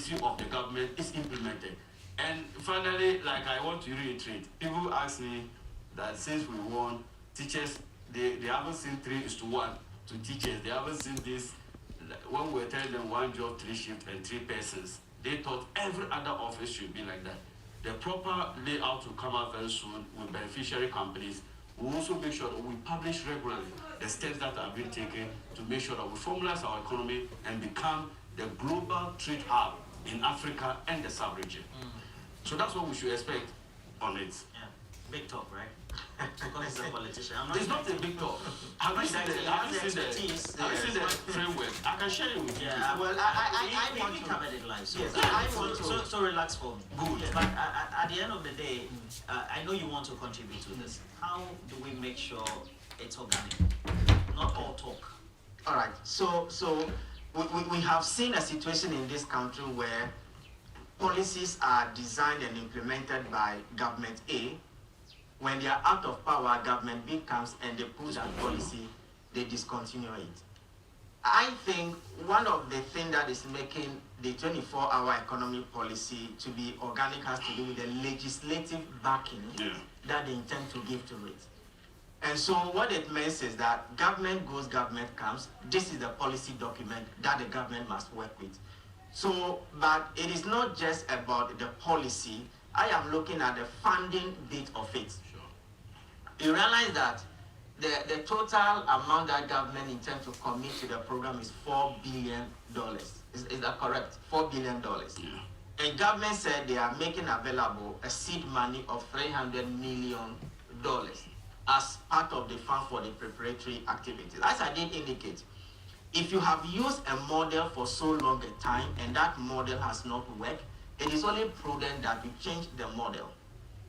policy of the government is implemented. And finally, like I want to reiterate, people ask me that since we won, teachers, they haven't seen 3:1 to teachers. They haven't seen this. When we were telling them 1 job, 3 shifts, and 3 persons, they thought every other office should be like that. The proper layout will come out very soon with beneficiary companies. We also make sure that we publish regularly the steps that have been taken to make sure that we formalize our economy and become the global trade hub in Africa and the sub region. So that's what we should expect on it. Yeah, big talk, right? Because he's a politician. It's not a big talk. Have you seen the framework? I can share it with you. Yeah, well, I want to cover it live. So, yes, so relax for me. Good. But at the end of the day, I know you want to contribute to this. How do we make sure it's organic? Not all talk. All right. So we have seen a situation in this country where policies are designed and implemented by government A. When they are out of power, government B comes and they push that policy, they discontinue it. I think one of the things that is making the 24-hour economy policy to be organic has to do with the legislative backing that they intend to give to it. And so what it means is that government goes, government comes. This is the policy document that the government must work with. So, but it is not just about the policy. I am looking at the funding bit of it. You realize that the total amount that government intends to commit to the program is $4 billion. Is that correct? $4 billion. Yeah. And government said they are making available a seed money of $300 million as part of the fund for the preparatory activities. As I did indicate, if you have used a model for so long a time and that model has not worked, it is only prudent that you change the model.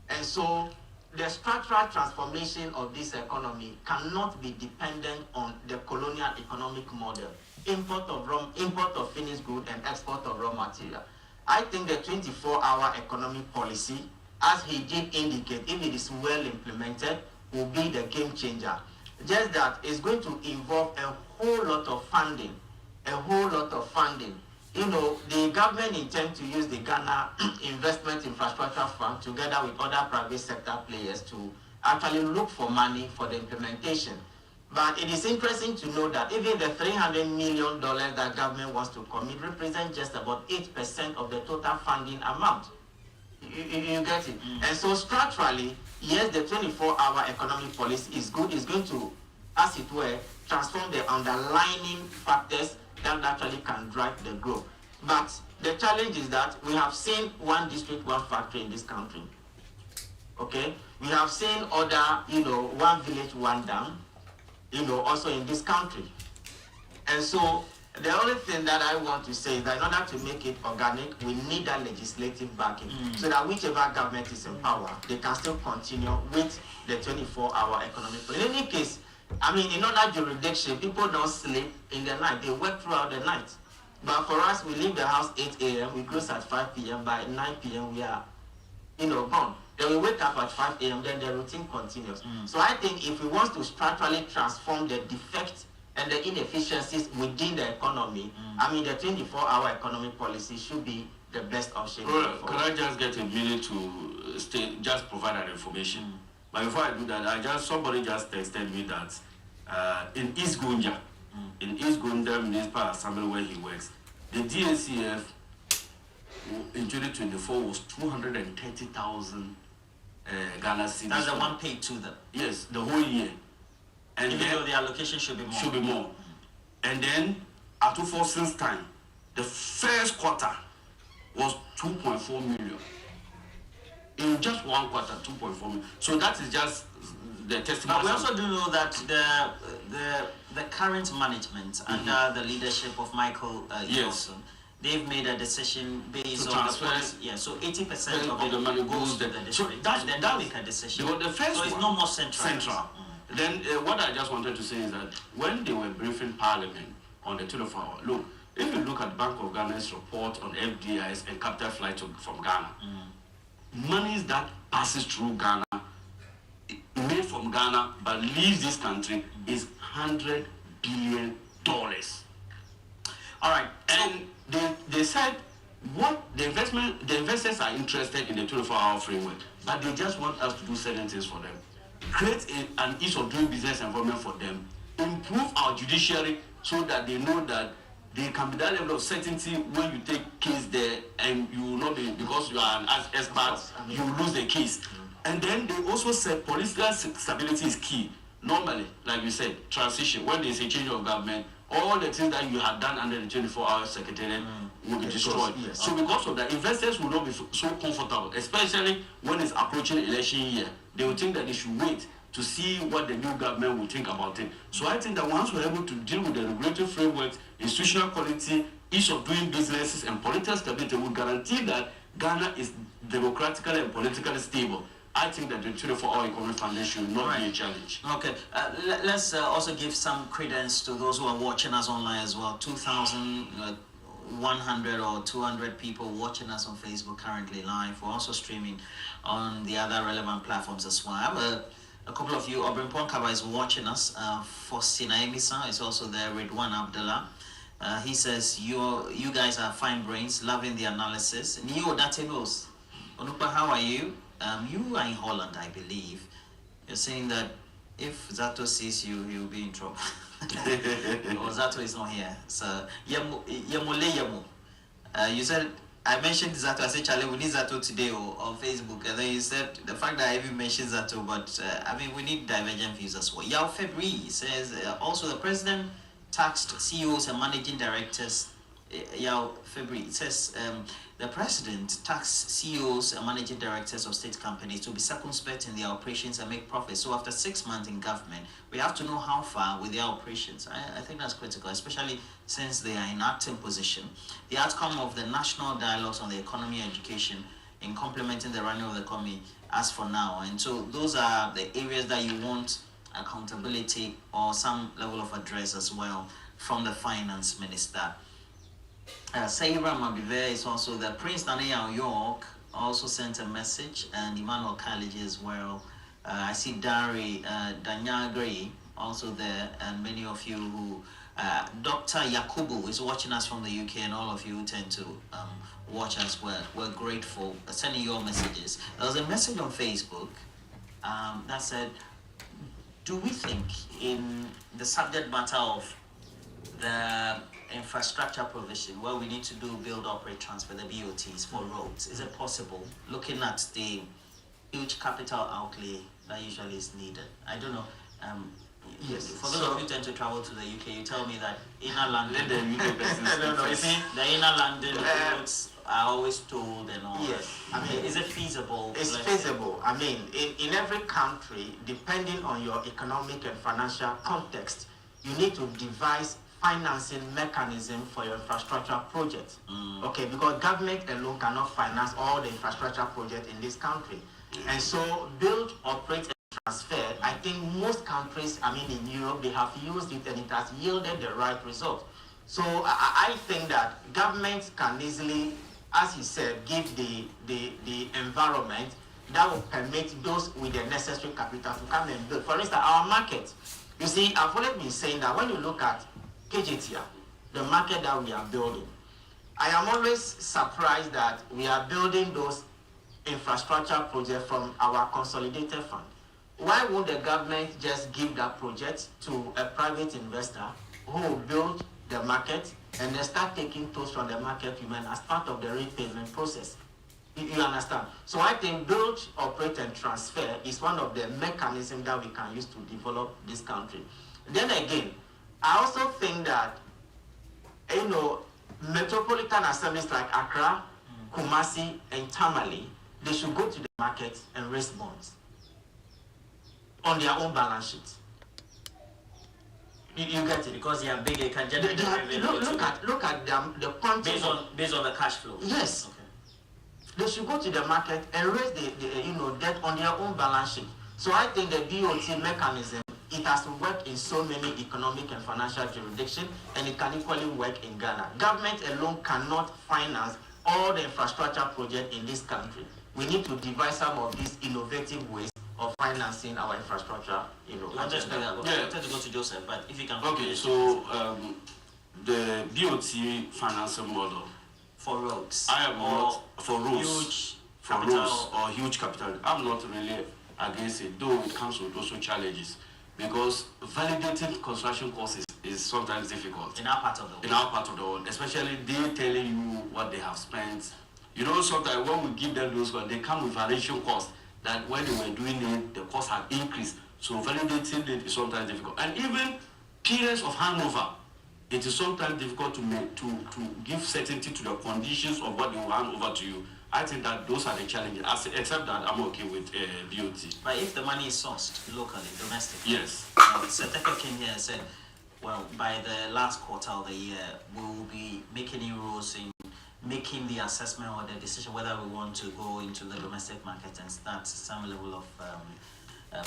And so the structural transformation of this economy cannot be dependent on the colonial economic model, import of finished goods and export of raw material. I think the 24-hour economic policy, as he did indicate, if it is well implemented, will be the game changer. Just that it's going to involve a whole lot of funding, You know, the government intends to use the Ghana Investment Infrastructure Fund together with other private sector players to actually look for money for the implementation. But it is interesting to know that even the $300 million that government wants to commit represents just about 8% of the total funding amount. You get it? And so structurally, yes, the 24-hour economic policy is good. It's going to, as it were, transform the underlying factors that actually can drive the growth. But the challenge is that we have seen one district, one factory in this country. Okay? We have seen other, one village, one dam, also in this country. And so the only thing that I want to say is that in order to make it organic, we need that legislative backing so that whichever government is in power, they can still continue with the 24-hour economic policy. In any case, I mean, in other jurisdictions, people don't sleep in the night. They work throughout the night. But for us, we leave the house 8 a.m., we close at 5 p.m. By 9 p.m., we are, gone. Then we wake up at 5 a.m., then the routine continues. So I think if we want to structurally transform the defects and the inefficiencies within the economy, I mean, the 24-hour economic policy should be the best option. Well, can I just get a minute to just provide that information? But before I do that, somebody just texted me that in East Gunja, Municipal Assembly where he works, the DACF in 2024 was 230,000 Ghana cedis. That's the one paid to them. Yes, the whole year. And even though the allocation should be more. Should be more. And then at 2 since time, the first quarter was 2.4 million. In just one quarter, 2.4 million. So that is just the testimony. But we also do know that the current management under the leadership of Michael Johnson, they've made a decision based on the policy. Yeah, so 80% of the money goes to the district. So and then they make a decision. The first so it's no more central. Then what I just wanted to say is that when they were briefing Parliament on the 24-hour, look, if you look at Bank of Ghana's report on FDIs and capital flight from Ghana, monies that passes through Ghana, made from Ghana, but leaves this country is $100 billion. All right, and they said what the investors are interested in the 24-hour framework, but they just want us to do certain things for them. Create an ease of doing business environment for them. Improve our judiciary so that they know that there can be that level of certainty when you take case there, and you will not be, because you are an expert, you will lose the case. And then they also said political stability is key. Normally, like you said, transition, when there's a change of government, all the things that you had done under the 24-hour secretariat will be destroyed. Yes. So because of that, investors will not be so comfortable, especially when it's approaching election year. They will think that they should wait to see what the new government will think about it. So I think that once we're able to deal with the regulatory framework, institutional quality, ease of doing businesses, and political stability, will guarantee that Ghana is democratically and politically stable. I think that the 24-hour economic foundation should not be a challenge. Okay, let's also give some credence to those who are watching us online as well. 2,100 or 200 people watching us on Facebook currently live. We're also streaming on the other relevant platforms as well. I have a couple of you. Obrin Ponkaba is watching us. Faustina Emisa is also there. Ridwan Abdullah. He says, you guys are fine brains, loving the analysis. Neo Datenos. Onupa, how are you? You are in Holland, I believe. You're saying that if Zato sees you, he'll be in trouble. Or Zato is not here. So, Yemu. You said, I mentioned Zato. I said, Charlie, we need Zato today on Facebook. And then you said, the fact that I even mentioned Zato, but I mean, we need divergent views as well. Yao February says, also the president taxed CEOs and managing directors. Yao February, it says, the president taxed CEOs and managing directors of state companies to be circumspect in their operations and make profits. So after 6 months in government, we have to know how far with their operations. I think that's critical, especially since they are in acting position. The outcome of the national dialogues on the economy and education in complementing the running of the economy as for now. And so those are the areas that you want accountability or some level of address as well from the finance minister. Saira Mabive is also there. Prince Daniel York also sent a message, and Emmanuel College as well. I see Dari Danyagri also there, and many of you who Dr. Yakubu is watching us from the UK, and all of you who tend to watch us. We're grateful for sending your messages. There was a message on Facebook that said, do we think in the subject matter of the infrastructure provision, where we need to do build, operate, transfer, the BOTs for roads, is it possible, looking at the huge capital outlay that usually is needed? I don't know. Yes. For those of you who tend to travel to the UK, you tell me that inner London, the inner London roads are always told and all. Yes. I mean, is it feasible? It's feasible. I mean, in every country, depending on your economic and financial context, you need to devise financing mechanism for your infrastructure project. Okay, because government alone cannot finance all the infrastructure projects in this country. And so build, operate, and transfer, I think most countries, I mean in Europe, they have used it and it has yielded the right result. So I think that governments can easily, as he said, give the environment that will permit those with the necessary capital to come and build. For instance, our market. You see, I've always been saying that when you look at KJTR, the market that we are building, I am always surprised that we are building those infrastructure projects from our consolidated fund. Why would the government just give that project to a private investor who will build the market and then start taking tools from the market women as part of the repayment process? You understand? So I think build, operate, and transfer is one of the mechanisms that we can use to develop this country. Then again, I also think that, you know, metropolitan assemblies like Accra, Kumasi, and Tamale, they should go to the market and raise bonds on their own balance sheet. You get it? Because they are big, they can generate revenue. Look at them, the quantity based on the cash flow. Yes. Okay. They should go to the market and raise the debt on their own balance sheet. So I think the BOT mechanism, it has to work in so many economic and financial jurisdictions, and it can equally work in Ghana. Government alone cannot finance all the infrastructure projects in this country. We need to devise some of these innovative ways of financing our infrastructure. I wanted to go to Joseph, but if you can. Okay, so the BOT financing model for roads. I am not for roads. Huge for capital. roads or huge capital. I'm not really against it, though it comes with also challenges. Because validating construction costs is sometimes difficult. In our part of the world. In our part of the world, especially they telling you what they have spent. You know, sometimes when we give them those costs, they come with variation costs that when they were doing it, the costs have increased. So validating it is sometimes difficult. And even periods of handover, it is sometimes difficult to give certainty to the conditions of what they will hand over to you. I think that those are the challenges. Except that I'm okay with BOT. But if the money is sourced locally, domestically, yes. Seteka came here and said, well, by the last quarter of the year, we will be making inroads in making the assessment or the decision whether we want to go into the domestic market and start some level of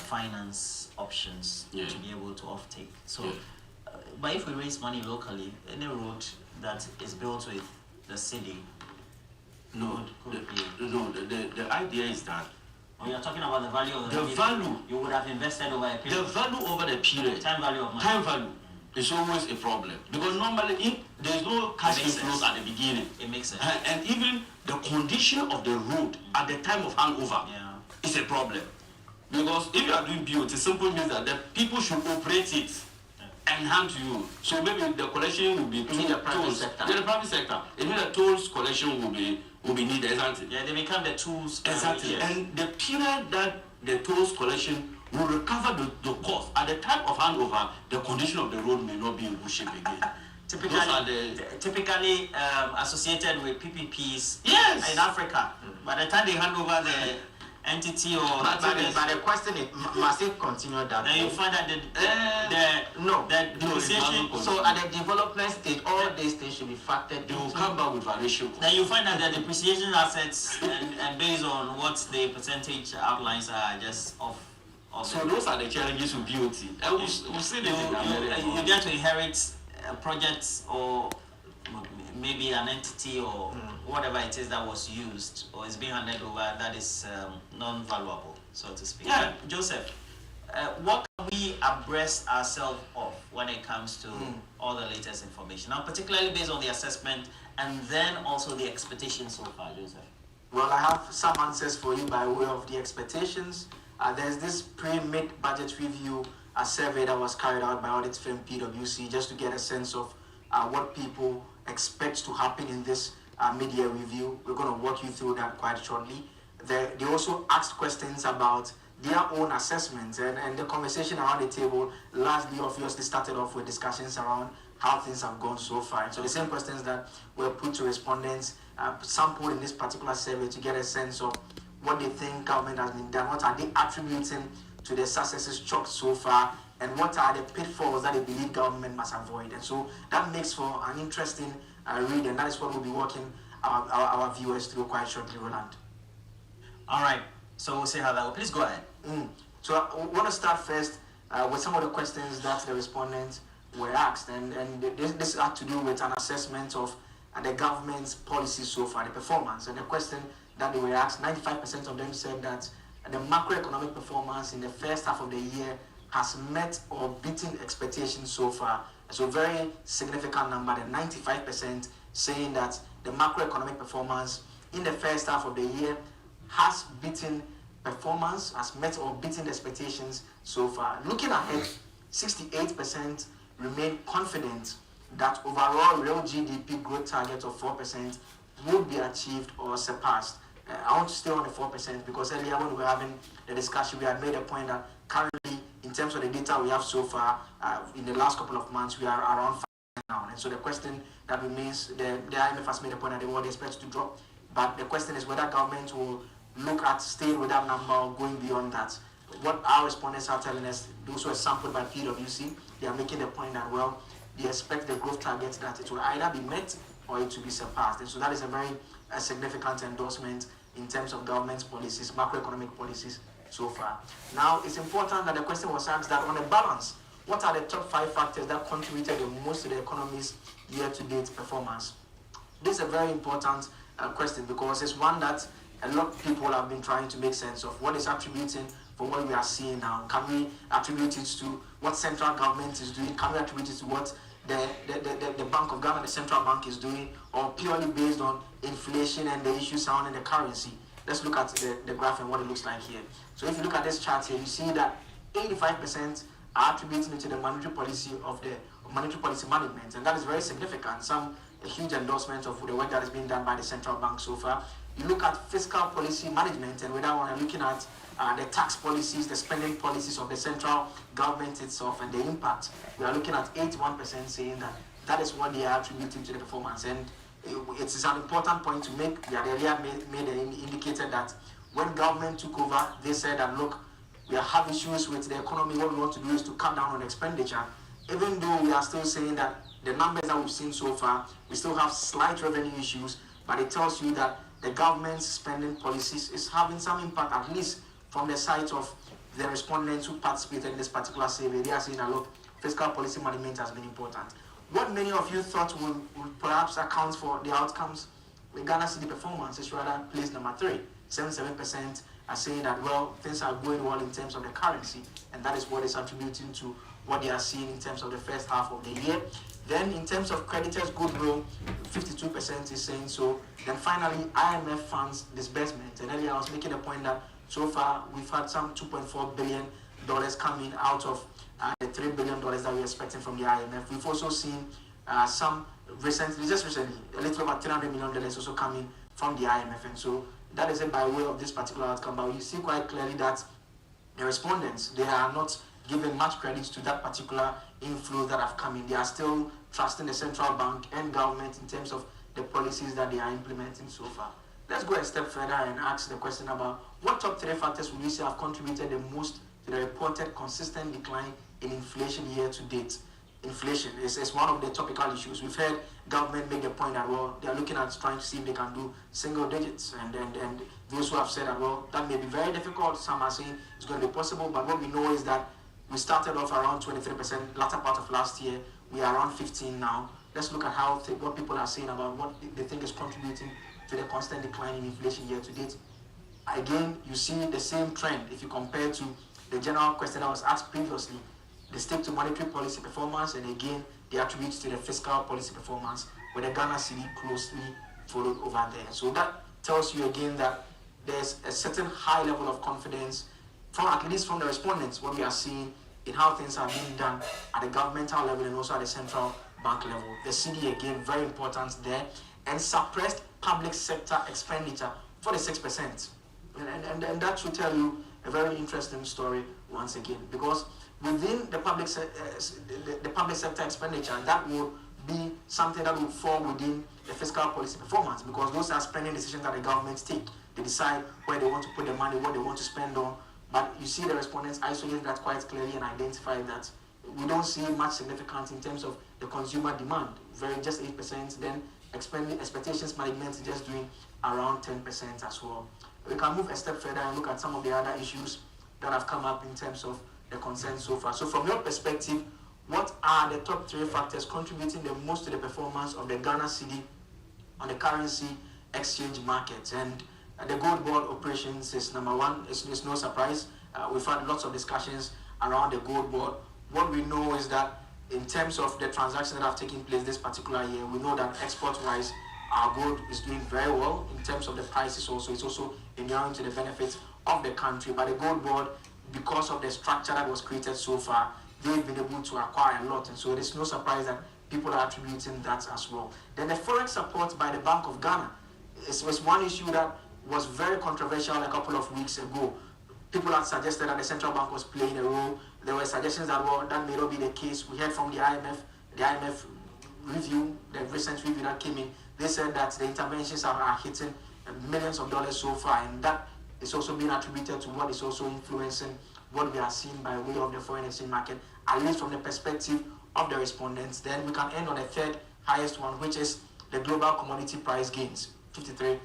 finance options to be able to offtake. So, but if we raise money locally, any road that is built with the city, the idea is that when you're talking about the value of the value you would have invested over a period. The value over the period. Time value of money. Time value is always a problem because normally there's no cash inflows at the beginning. It makes sense. And even the condition of the road at the time of handover is a problem. Because if you are doing BOT, it simply means that the people should operate it and hand to you. So maybe the collection will be in the private sector. In the private sector. It means the tolls collection will be needed, isn't it? Yeah, they become the tools. Exactly. And the period that the tolls collection will recover the cost. At the time of handover, the condition of the road may not be in good shape again. Typically associated with PPPs in Africa. By the time they hand over the entity or but the question is, must it continue that then way? you find that the depreciation. So at the development stage, all these things should be factored. They will come back with variation. Then you find that the depreciation assets and based on what the percentage outlines are just off. So those are the challenges with BOT. And we'll see this in America. You get to inherit projects or maybe an entity or whatever it is that was used or is being handed over that is non-valuable, so to speak. Yeah. Joseph, what can we abreast ourselves of when it comes to all the latest information? Now, particularly based on the assessment and then also the expectations so far, Joseph. Well, I have some answers for you by way of the expectations. There's this pre-mid budget review survey that was carried out by audit firm PwC just to get a sense of what people expect to happen in this mid-year review. We're going to walk you through that quite shortly. They also asked questions about their own assessments and the conversation around the table largely obviously started off with discussions around how things have gone so far. So the same questions that were put to respondents sampled in this particular survey to get a sense of what they think government has been done, what are they attributing to the successes chalked so far, and what are the pitfalls that they believe government must avoid. And so that makes for an interesting read, and that is what we'll be walking our viewers through quite shortly, Roland. All right, so we'll see how that will. Please go ahead. So I want to start first with some of the questions that the respondents were asked, and this had to do with an assessment of the government's policies so far, the performance. And the question that they were asked, 95% of them said that the macroeconomic performance in the first half of the year has met or beaten expectations so far. So very significant number, the 95% saying that the macroeconomic performance in the first half of the year has beaten performance, has met or beaten expectations so far. Looking ahead, 68% remain confident that overall real GDP growth target of 4% would be achieved or surpassed. I want to stay on the 4% because earlier when we were having the discussion, we had made a point that currently, in terms of the data we have so far, in the last couple of months, we are around 5% now. And so the question that remains, the IMF has made a point that they would expect to drop, but the question is whether government will look at staying with that number or going beyond that. What our respondents are telling us, those who are sampled by PwC, they are making the point that, well, they expect the growth targets that it will either be met or it will be surpassed. And so that is a very significant endorsement in terms of government's policies, macroeconomic policies so far. Now, it's important that the question was asked that on a balance, what are the top 5 factors that contributed the most to the economy's year-to-date performance? This is a very important question because it's one that a lot of people have been trying to make sense of. What is attributing for what we are seeing now? Can we attribute it to what central government is doing? Can we attribute it to what the Bank of Ghana, the central bank, is doing, or purely based on inflation and the issues surrounding the currency. Let's look at the graph and what it looks like here. So if you look at this chart here, you see that 85% are attributing it to the monetary policy of the monetary policy management, and that is very significant. A huge endorsement of the work that is being done by the central bank so far. You look at fiscal policy management, and with that one, I'm looking at the tax policies, the spending policies of the central government itself, and the impact. We are looking at 81% saying that is what they are attributing to the performance, and it is an important point to make. They earlier indicated that when government took over, they said that, look, we have issues with the economy. What we want to do is to cut down on expenditure. Even though we are still saying that the numbers that we've seen so far, we still have slight revenue issues, but it tells you that the government's spending policies is having some impact, at least from the side of the respondents who participated in this particular survey. They are saying that, look, fiscal policy management has been important. What many of you thought would perhaps account for the outcomes with Ghana City performance is rather place number 3. 77% are saying that, well, things are going well in terms of the currency, and that is what is attributing to what they are seeing in terms of the first half of the year. Then in terms of creditors' goodwill, 52% is saying so. Then finally, IMF funds disbursement. And earlier I was making a point that so far we've had some $2.4 billion coming out of the $3 billion that we're expecting from the IMF. We've also seen some recently, a little over $300 million also coming from the IMF. And so that is it by way of this particular outcome. But you see quite clearly that the respondents, they are not giving much credit to that particular inflow that have come in. They are still trusting the central bank and government in terms of the policies that they are implementing so far. Let's go a step further and ask the question about what top 3 factors would you say have contributed the most to the reported consistent decline in inflation year to date. Inflation is one of the topical issues. We've heard government make the point that, well, they are looking at trying to see if they can do single digits, and those who have said that, well, that may be very difficult. Some are saying it's going to be possible, but what we know is that we started off around 23% latter part of last year. We are around 15 now. Let's look at what people are saying about what they think is contributing to the constant decline in inflation year to date. Again, you see the same trend if you compare to the general question that was asked previously. They stick to monetary policy performance, and again, they attribute to the fiscal policy performance, with the Ghana City closely followed over there. So that tells you again that there's a certain high level of confidence, at least from the respondents, what we are seeing in how things are being done at the governmental level and also at the central bank level. The CD, again, very important there. And suppressed public sector expenditure, 46%. And that should tell you a very interesting story once again, because within the public sector expenditure, that will be something that will fall within the fiscal policy performance, because those are spending decisions that the governments take. They decide where they want to put the money, what they want to spend on. But you see the respondents isolate that quite clearly and identify that we don't see much significance in terms of the consumer demand. Just 8%. Then expectations management is just doing around 10% as well. We can move a step further and look at some of the other issues that have come up in terms of the concern so far. So from your perspective, what are the top 3 factors contributing the most to the performance of the Ghana Cedi on the currency exchange market? And the gold board operations is number 1. It's no surprise. We've had lots of discussions around the gold board. What we know is that in terms of the transactions that have taken place this particular year, we know that export-wise, our gold is doing very well. In terms of the prices also, it's also inuring to the benefits of the country. But the gold board, because of the structure that was created so far, they've been able to acquire a lot. And so it's no surprise that people are attributing that as well. Then the forex support by the Bank of Ghana was one issue that was very controversial a couple of weeks ago. People had suggested that the central bank was playing a role. There were suggestions that, well, that may not be the case. We heard from the IMF review, the recent review that came in. They said that the interventions are hitting millions of dollars so far, and that is also being attributed to what is also influencing what we are seeing by way of the foreign exchange market, at least from the perspective of the respondents. Then we can end on the third highest one, which is the global commodity price gains, 53%.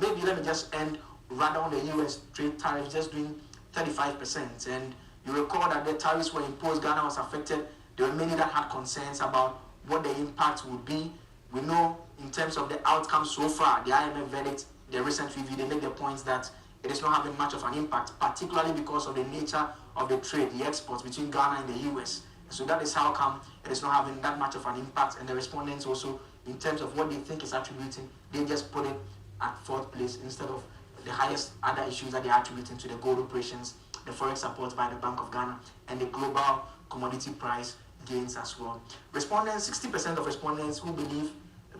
Maybe let me just end rather on the US trade tariffs, just doing 35%. And you recall that the tariffs were imposed, Ghana was affected. There were many that had concerns about what the impact would be. We know in terms of the outcome so far, the IMF verdict, the recent review, they make the point that it is not having much of an impact, particularly because of the nature of the trade, the exports between Ghana and the US. So that is how come it is not having that much of an impact. And the respondents also, in terms of what they think is attributing, they just put it at 4th place instead of the highest other issues that they are attributing to the gold operations, the forex support by the Bank of Ghana, and the global commodity price gains as well. Respondents, 60% of respondents who believe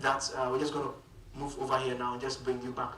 that, we're just going to move over here now and just bring you back.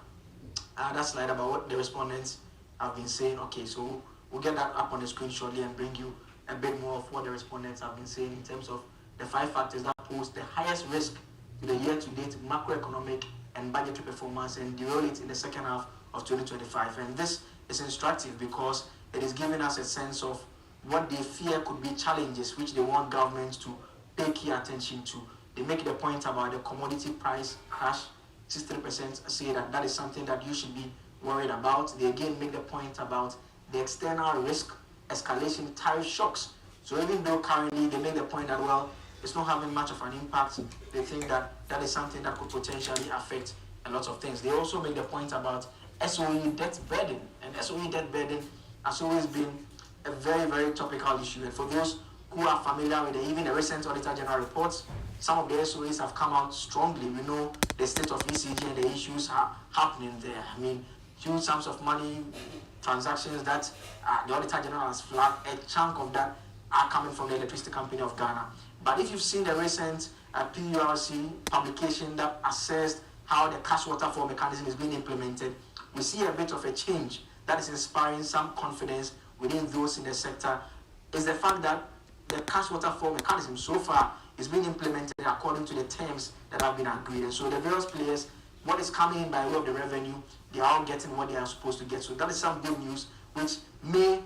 That slide about what the respondents have been saying. Okay, so we'll get that up on the screen shortly and bring you a bit more of what the respondents have been saying in terms of the 5 factors that pose the highest risk to the year-to-date macroeconomic and budgetary performance and derail it in the second half of 2025. And this is instructive because it is giving us a sense of what they fear could be challenges which they want governments to pay key attention to. They make the point about the commodity price crash. 63% say that that is something that you should be worried about. They again make the point about the external risk, escalation, tariff shocks. So even though currently they make the point that, well, it's not having much of an impact, they think that that is something that could potentially affect a lot of things. They also make the point about SOE debt burden. And SOE debt burden has always been a very, very topical issue. And for those who are familiar with even the recent Auditor General reports, some of the SOEs have come out strongly. We know the state of ECG and the issues are happening there. I mean, huge sums of money, transactions that the Auditor General has flagged, a chunk of that are coming from the Electricity Company of Ghana. But if you've seen the recent PURC publication that assessed how the cash waterfall mechanism is being implemented, we see a bit of a change that is inspiring some confidence within those in the sector. Is the fact that the cash waterfall mechanism so far is being implemented according to the terms that have been agreed. And so the various players, what is coming in by way of the revenue, they are all getting what they are supposed to get. So that is some good news, which may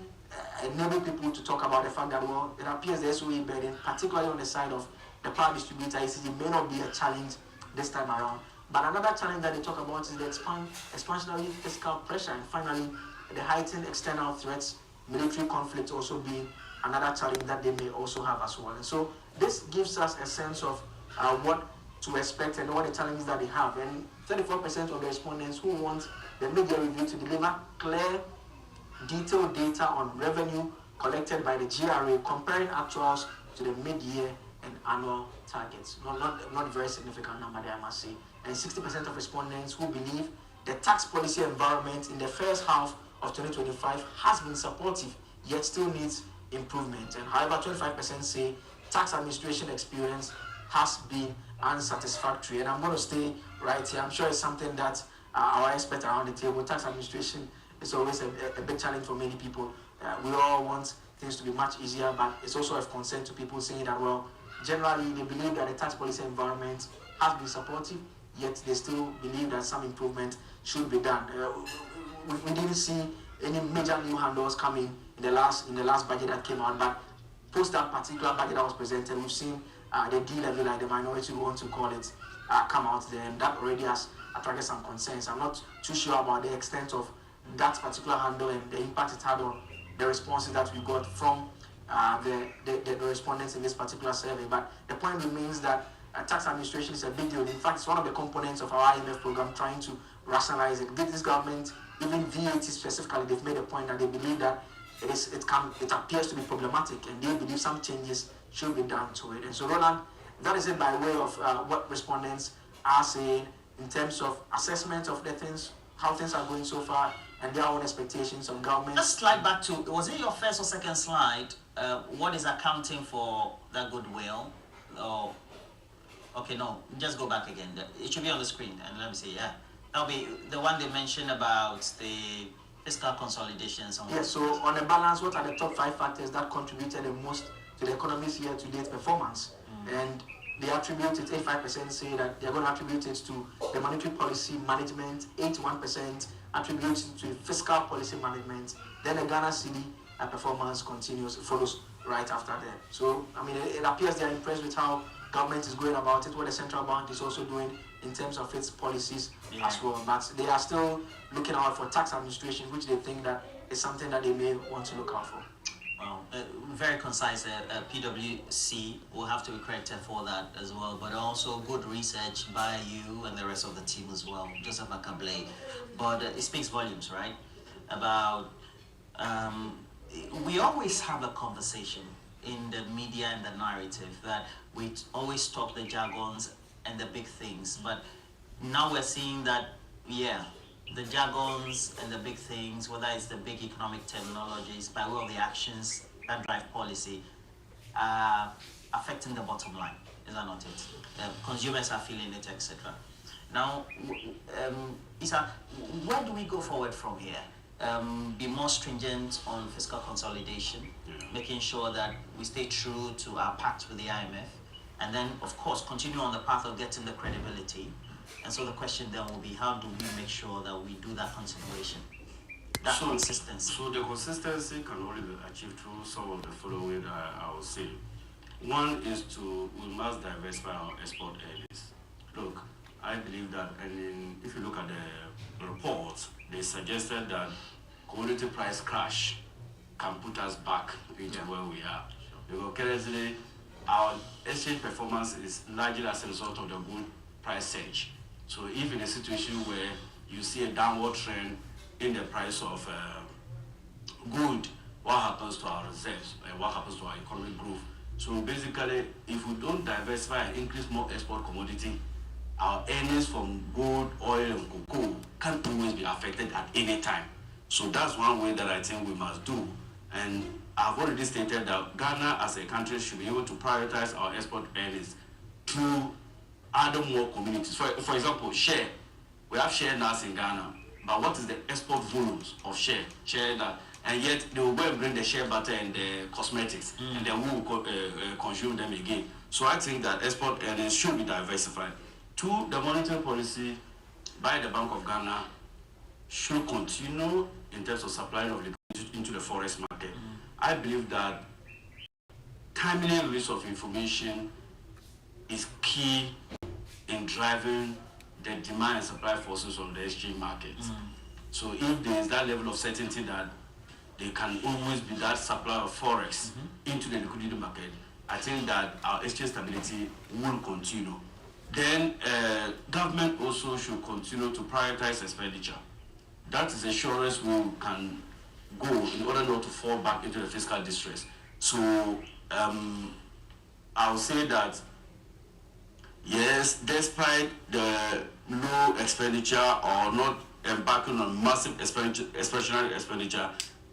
enable people to talk about the fact that, well, it appears the SOE burden, particularly on the side of the power distributor, ECG, may not be a challenge this time around. But another challenge that they talk about is the expansionary fiscal pressure, and finally, the heightened external threats, military conflict also being another challenge that they may also have as well. And so this gives us a sense of what to expect and what the challenges that they have. And 34% of the respondents who want the mid-year review to deliver clear, detailed data on revenue collected by the GRA, comparing actuals to the mid-year and annual targets. Not very significant number there, I must say. And 60% of respondents who believe the tax policy environment in the first half of 2025 has been supportive, yet still needs improvement. And however, 25% say tax administration experience has been unsatisfactory. And I'm going to stay right here. I'm sure it's something that our experts around the table, tax administration is always a big challenge for many people. We all want things to be much easier, but it's also of concern to people saying that, well, generally they believe that the tax policy environment has been supportive, yet they still believe that some improvement should be done. We didn't see any major new handles coming in the last budget that came out, but post that particular budget that was presented, we've seen the D-level, like the minority we want to call it, come out there, and that already has attracted some concerns. I'm not too sure about the extent of that particular handle and the impact it had on the responses that we got from the respondents in this particular survey. But the point remains that tax administration is a big deal. In fact, it's one of the components of our IMF program trying to rationalize it. This government, even VAT specifically, they've made a point that they believe that it appears to be problematic, and they believe some changes should be done to it. And so, Roland, that is it by way of what respondents are saying in terms of assessment of the things, how things are going so far, and their own expectations of government. Let's slide back to, was it your first or second slide? What is accounting for that goodwill? Okay, no, just go back again. It should be on the screen, and let me see, yeah. That'll be the one they mentioned about the fiscal consolidations. Yes, so on the balance, what are the top 5 factors that contributed the most to the economy's year-to-date performance? And they attribute it, 85% say that they're going to attribute it to the monetary policy management, 81% attribute it to fiscal policy management, then the Ghana cedi performance follows right after that. So, I mean, it appears they're impressed with how government is going about it, what the central bank is also doing in terms of its policies as well. But they are still looking out for tax administration, which they think that is something that they may want to look out for. Well, very concise. PwC will have to be corrected for that as well, but also good research by you and the rest of the team as well, Joseph Akable. But it speaks volumes, right? About we always have a conversation in the media and the narrative that we always talk the jargons and the big things, but now we're seeing that, the jargons and the big things, whether it's the big economic terminologies, by way of the actions that drive policy, are affecting the bottom line. Is that not it? Consumers are feeling it, etc. Now, Isa, where do we go forward from here? Be more stringent on fiscal consolidation, making sure that we stay true to our pact with the IMF, and then, of course, continue on the path of getting the credibility. And so the question then will be, how do we make sure that we do that continuation, that consistency? So the consistency can only be achieved through some of the following, I will say. One is we must diversify our export earnings. Look, I believe that, and if you look at the reports, they suggested that commodity price crash can put us back into where we are. Because currently, our exchange performance is largely as a result of the gold price surge. So if in a situation where you see a downward trend in the price of gold, what happens to our reserves and what happens to our economic growth? So basically, if we don't diversify and increase more export commodity, our earnings from gold, oil, and cocoa can't always be affected at any time. So that's one way that I think we must do. And I've already stated that Ghana as a country should be able to prioritize our export earnings to other more communities. For example, share. We have share nuts in Ghana, but what is the export volumes of share? Share that. And yet they will go and bring the shea butter and the cosmetics, and then we will consume them again. So I think that export earnings should be diversified. Two, the monetary policy by the Bank of Ghana should continue in terms of supplying of liquidity into the forex market. I believe that timely release of information is key in driving the demand and supply forces on the exchange markets. So if there is that level of certainty that there can always be that supply of forex into the liquidity market, I think that our exchange stability will continue. Then government also should continue to prioritize expenditure. That is a surest we can go in order not to fall back into the fiscal distress. So I'll say that yes, despite the low expenditure or not embarking on massive expenditure,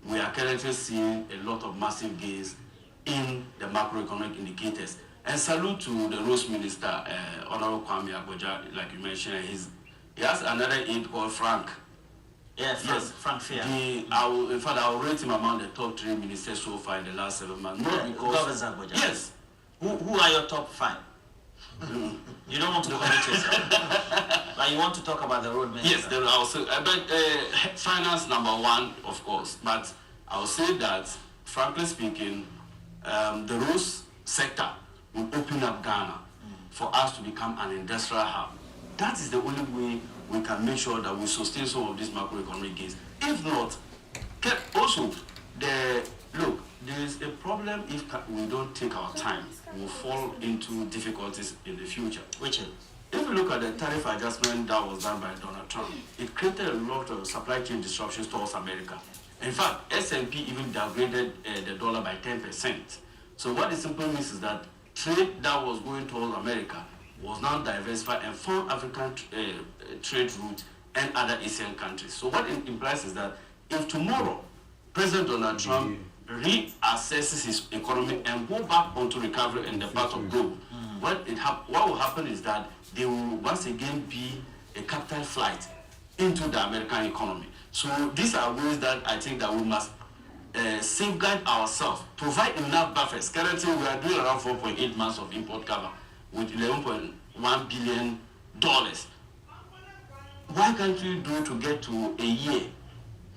we are currently seeing a lot of massive gains in the macroeconomic indicators. And salute to the Rose Minister, Honorable Kwame Agboja, like you mentioned. He has another aide called Frank. Yeah, Frank Fair. In fact, I will rate him among the top 3 ministers so far in the last 7 months. Not because Agboja. Yes. Who are your top 5? You don't want to commit yourself, but you want to talk about the road minister. Yes, there are also, but finance number 1, of course. But I will say that, frankly speaking, the roads sector will open up Ghana for us to become an industrial hub. That is the only way we can make sure that we sustain some of these macroeconomic gains. If not, also, there is a problem if we don't take our time. We'll fall into difficulties in the future. Which is? If you look at the tariff adjustment that was done by Donald Trump, it created a lot of supply chain disruptions towards America. In fact, S&P even downgraded the dollar by 10%. So what it simply means is that trade that was going towards America was now diversified and found African trade routes and other Asian countries. So what it implies is that if tomorrow President Donald Trump reassesses his economy and go back onto recovery and the path of growth, what will happen is that there will once again be a capital flight into the American economy. So these are ways that I think that we must safeguard ourselves, provide enough buffers. Currently, we are doing around 4.8 months of import cover with $11.1 billion. Why can't we do to get to a year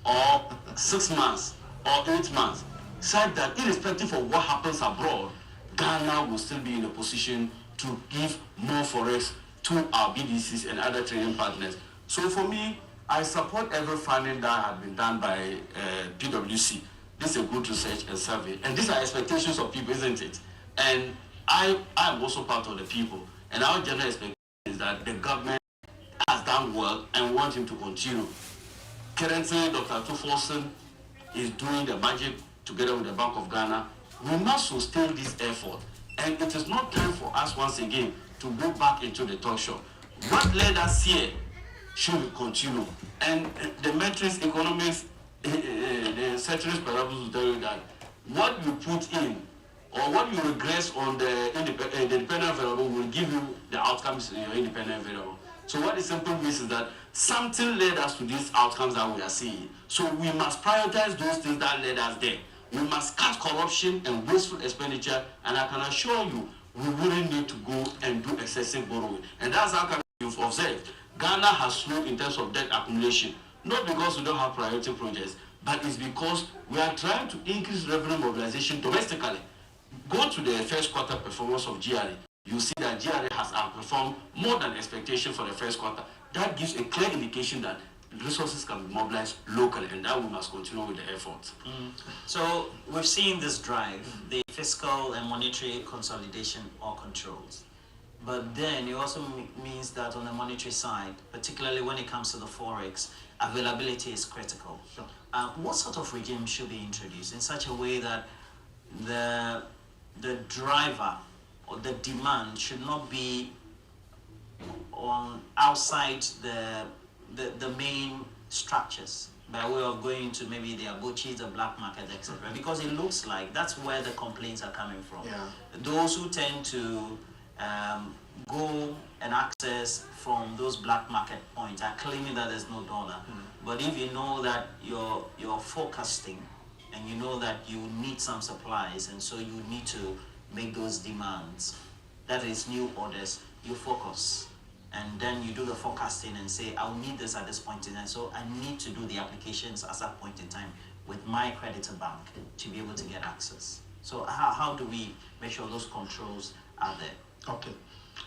or 6 months or 8 months, such that irrespective of what happens abroad, Ghana will still be in a position to give more forex to our BDCs and other trading partners. So for me, I support every finding that has been done by PwC. This is a good research and survey. And these are expectations of people, isn't it? And I am also part of the people. And our general expectation is that the government has done well and we want him to continue. Currently, Dr. Tuforson is doing the magic together with the Bank of Ghana. we must sustain this effort. And it is not time for us once again to go back into the talk show. What led us here should continue. And the metrics, economics, the ceteris paribus will tell you that what you put in or what you regress on the dependent variable will give you the outcomes in your independent variable. So what it simply means is that something led us to these outcomes that we are seeing. So we must prioritize those things that led us there. We must cut corruption and wasteful expenditure, and I can assure you, we wouldn't need to go and do excessive borrowing. And that's how you've observed. Ghana has slowed in terms of debt accumulation, not because we don't have priority projects, but it's because we are trying to increase revenue mobilization domestically. Go to the first quarter performance of GRA. You see that GRA has outperformed more than expectation for the first quarter. That gives a clear indication that resources can be mobilized locally, and that we must continue with the effort. So we've seen this drive, the fiscal and monetary consolidation or controls. But then it also means that on the monetary side, particularly when it comes to the forex, availability is critical. Sure. What sort of regime should be introduced in such a way that the driver or the demand should not be on outside the main structures by way of going to maybe the abuchis, the black market, etc. Because it looks like that's where the complaints are coming from. Yeah. Those who tend to go and access from those black market points are claiming that there's no dollar. But if you know that you're forecasting and you know that you need some supplies and so you need to make those demands, that is new orders, you focus. And then you do the forecasting and say, I'll need this at this point in time, so I need to do the applications at that point in time with my creditor bank to be able to get access. So how do we make sure those controls are there? Okay.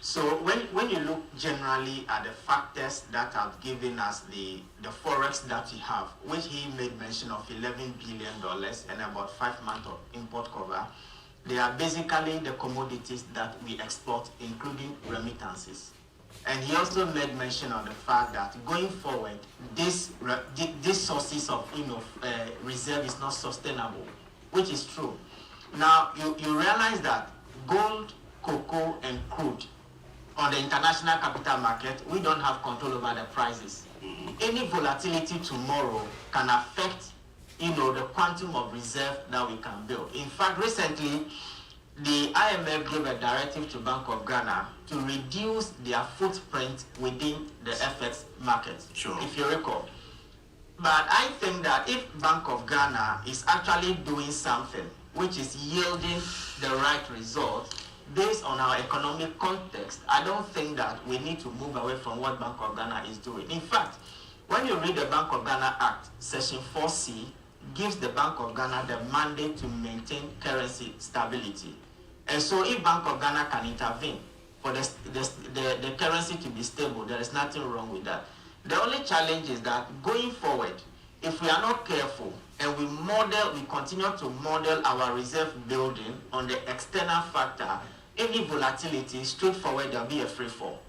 So when you look generally at the factors that have given us the forex that we have, which he made mention of $11 billion and about 5 months of import cover, they are basically the commodities that we export, including remittances. And he also made mention of the fact that going forward, this sources of reserve is not sustainable, which is true. Now you realize that gold, cocoa, and crude on the international capital market, we don't have control over the prices. Any volatility tomorrow can affect the quantum of reserve that we can build. In fact, recently, the IMF gave a directive to Bank of Ghana to reduce their footprint within the FX market, Sure. if you recall. But I think that if Bank of Ghana is actually doing something which is yielding the right result, based on our economic context, I don't think that we need to move away from what Bank of Ghana is doing. In fact, when you read the Bank of Ghana Act, Section 4C gives the Bank of Ghana the mandate to maintain currency stability. And so if Bank of Ghana can intervene for the currency to be stable, there is nothing wrong with that. The only challenge is that going forward, if we are not careful and we continue to model our reserve building on the external factor, any volatility, straightforward, there'll be a free fall.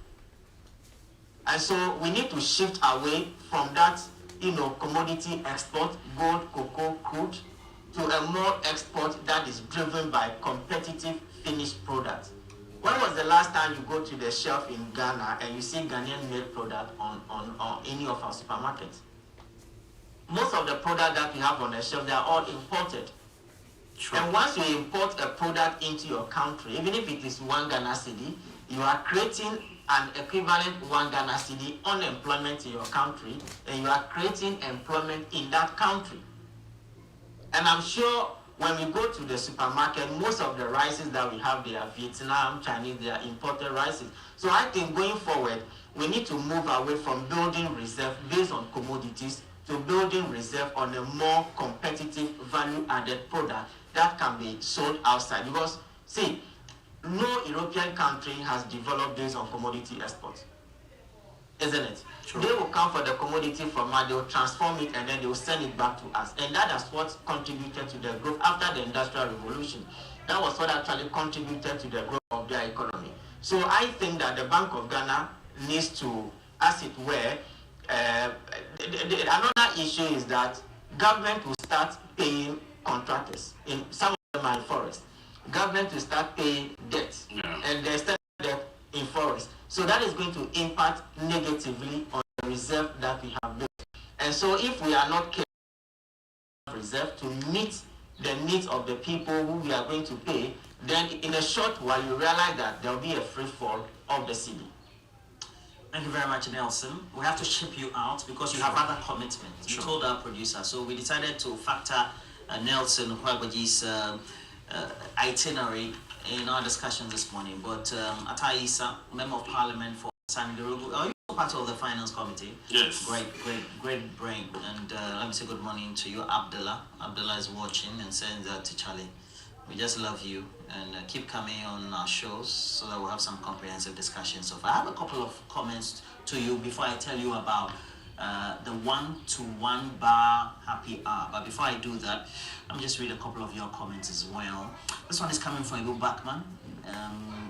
And so we need to shift away from that, commodity export, gold, cocoa, crude, to a more export that is driven by competitive finished products. When was the last time you go to the shelf in Ghana and you see Ghanaian made product on any of our supermarkets? Most of the products that we have on the shelf, they are all imported. Sure. And once you import a product into your country, even if it is 1 Ghana cedi, you are creating an equivalent 1 Ghana cedi unemployment in your country, and you are creating employment in that country. And I'm sure when we go to the supermarket, most of the rices that we have, they are Vietnam, Chinese, they are imported rices. So I think going forward, we need to move away from building reserve based on commodities to building reserve on a more competitive value-added product that can be sold outside. Because, see, no European country has developed based on commodity exports, isn't it? Sure. They will come for the commodity from us, they will transform it, and then they will send it back to us. And that is what contributed to the growth after the Industrial Revolution. That was what actually contributed to the growth of their economy. So I think that the Bank of Ghana needs to, as it were, another issue is that government will start paying contractors. In some of my forest. Government will start paying debt, and there's debt in forest. So that is going to impact negatively on the reserve that we have built. And so if we are not careful reserve to meet the needs of the people who we are going to pay, then in a short while you realize that there will be a free fall of the city. Thank you very much, Nelson. We have to ship you out because you have other commitments. You told our producer, so we decided to factor Nelson Huagwaji's itinerary in our discussion this morning. But Ataisa, Member of Parliament for Sandirugu, are you part of the Finance Committee? Yes. Great brain. And let me say good morning to you, Abdullah. Abdullah is watching and saying that to Charlie. We just love you and keep coming on our shows so that we'll have some comprehensive discussions. So I have a couple of comments to you before I tell you about the 1-to-1 bar happy hour. But before I do that, let me just read a couple of your comments as well. This one is coming from Ibu Bachman,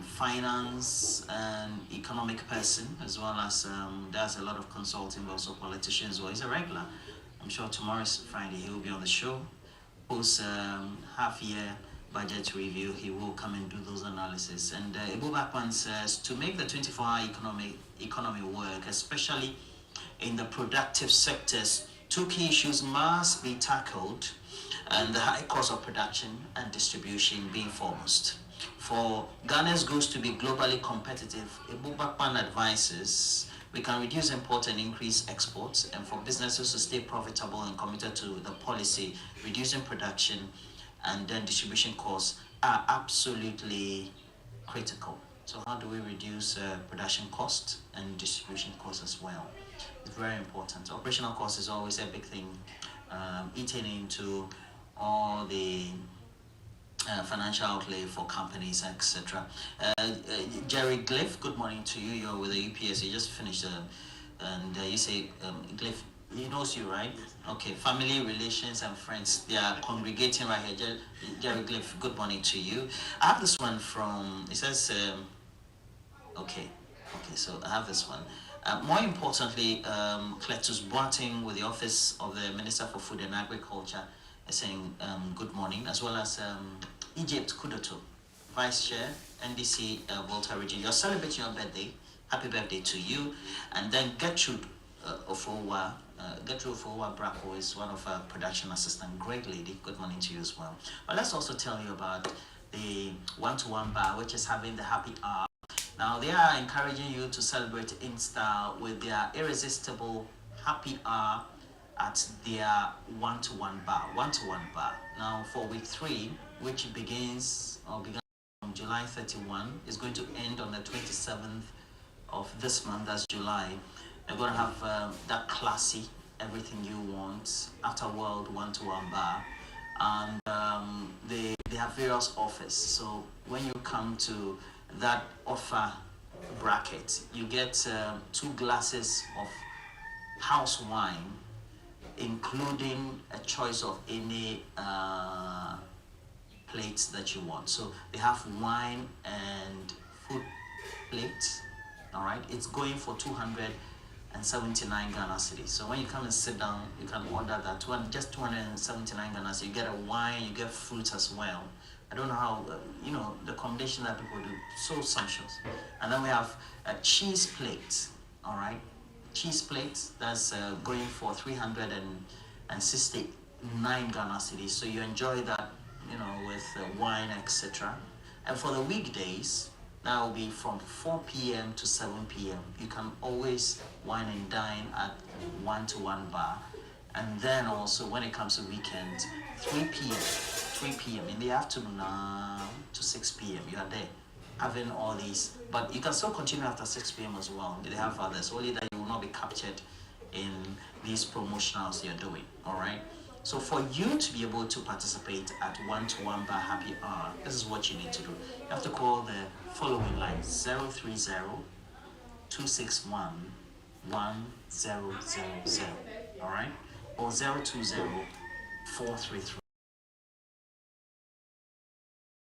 finance and economic person, as well as does a lot of consulting, but also politician as well. He's a regular. I'm sure tomorrow's Friday he will be on the show. Post half-year budget review, he will come and do those analysis. And Ibu Bachman says, to make the 24-hour economy work, especially in the productive sectors, two key issues must be tackled, and the high cost of production and distribution being foremost. For Ghana's goods to be globally competitive, Ibu Bachman advises we can reduce import and increase exports, and for businesses to stay profitable and committed to the policy, reducing production and then distribution costs are absolutely critical. So how do we reduce production cost and distribution costs as well? It's very important. Operational cost is always a big thing, eating into all the financial outlay for companies, etc. Jerry Glyph, good morning to you. You're with the UPS. You just finished, and you say Glyph, he knows you, right? Okay, family, relations, and friends. They are congregating right here. Jerry Glyph, good morning to you. I have this one from, it says, okay, so I have this one. More importantly, Cletus Boateng with the Office of the Minister for Food and Agriculture is saying good morning, as well as Egypt Kudoto, Vice Chair, NDC Volta Region. You're celebrating your birthday. Happy birthday to you. And then Gertrude Ofowa Bracco is one of our production assistant. Great lady. Good morning to you as well. But let's also tell you about the 1-to-1 bar, which is having the happy hour. Now they are encouraging you to celebrate in style with their irresistible happy hour at their 1-to-1 bar. 1-to-1 bar. Now for week 3, which began from July 31, is going to end on the 27th of this month. That's July. They're going to have that classy, everything you want, after world 1-to-1 bar, and they have various offers. So when you come to that offer bracket, you get 2 glasses of house wine, including a choice of any plates that you want. So they have wine and food plates. All right, it's going for 279 Ghana cedis. So when you come and sit down, you can order that just 279 Ghana cedis. You get a wine, you get fruits as well. I don't know how, the combination that people do, so sumptuous. And then we have a cheese plate, all right? Cheese plate, that's going for 369 Ghana cedis. So you enjoy that, with wine, etc. And for the weekdays, that will be from 4 p.m. to 7 p.m. You can always wine and dine at 1-to-1 bar. And then also when it comes to weekends, 3 p.m. in the afternoon to 6 p.m. you are there having all these. But you can still continue after 6 p.m. as well. They have others, only that you will not be captured in these promotionals you're doing. All right. So for you to be able to participate at 1-to-1 bar happy hour, this is what you need to do. You have to call the following lines: 030-261-1000, all right, or 020-433